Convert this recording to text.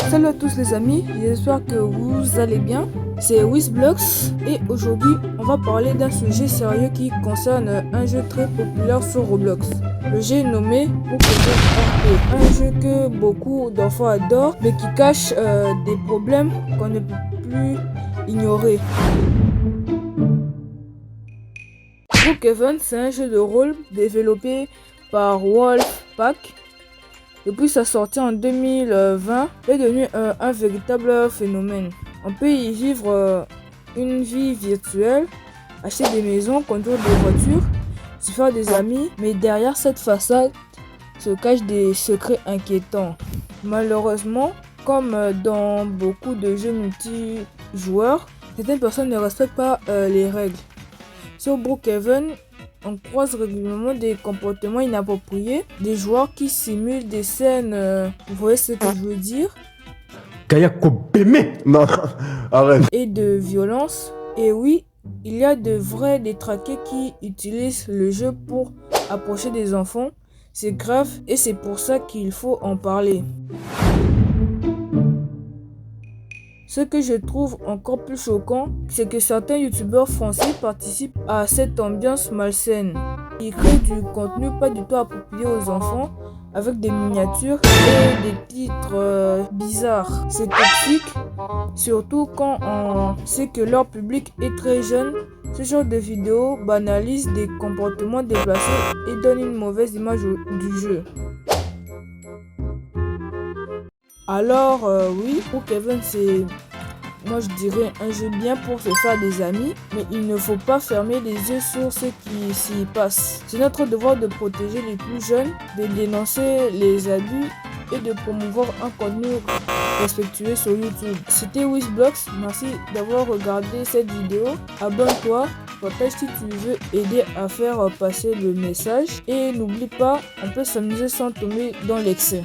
Salut à tous les amis, j'espère que vous allez bien. C'est Wizblox et aujourd'hui on va parler d'un sujet sérieux qui concerne un jeu très populaire sur Roblox. Le jeu est nommé Brookhaven RP, un jeu que beaucoup d'enfants adorent mais qui cache des problèmes qu'on ne peut plus ignorer. Brookhaven, c'est un jeu de rôle développé par Wolfpack. Depuis sa sortie en 2020, est devenu un véritable phénomène. On peut y vivre une vie virtuelle, acheter des maisons, conduire des voitures, se faire des amis, mais derrière cette façade se cachent des secrets inquiétants. Malheureusement, comme dans beaucoup de jeux multijoueurs, certaines personnes ne respectent pas les règles. Sur Brookhaven, on croise régulièrement des comportements inappropriés, des joueurs qui simulent des scènes, vous voyez ce que je veux dire, Non, arrête. et de violence. Et oui, il y a de vrais détraqués qui utilisent le jeu pour approcher des enfants. C'est grave et c'est pour ça qu'il faut en parler. Ce que je trouve encore plus choquant, c'est que certains youtubeurs français participent à cette ambiance malsaine. Ils créent du contenu pas du tout approprié aux enfants, avec des miniatures et des titres bizarres. C'est toxique, surtout quand on sait que leur public est très jeune. Ce genre de vidéos banalise des comportements déplacés et donne une mauvaise image du jeu. Alors oui, Brookhaven c'est, moi je dirais, un jeu bien pour se faire des amis, mais il ne faut pas fermer les yeux sur ce qui s'y passe. C'est notre devoir de protéger les plus jeunes, de dénoncer les abus et de promouvoir un contenu respectueux sur YouTube. C'était Wizblox, merci d'avoir regardé cette vidéo. Abonne-toi, partage si tu veux aider à faire passer le message et n'oublie pas, on peut s'amuser sans tomber dans l'excès.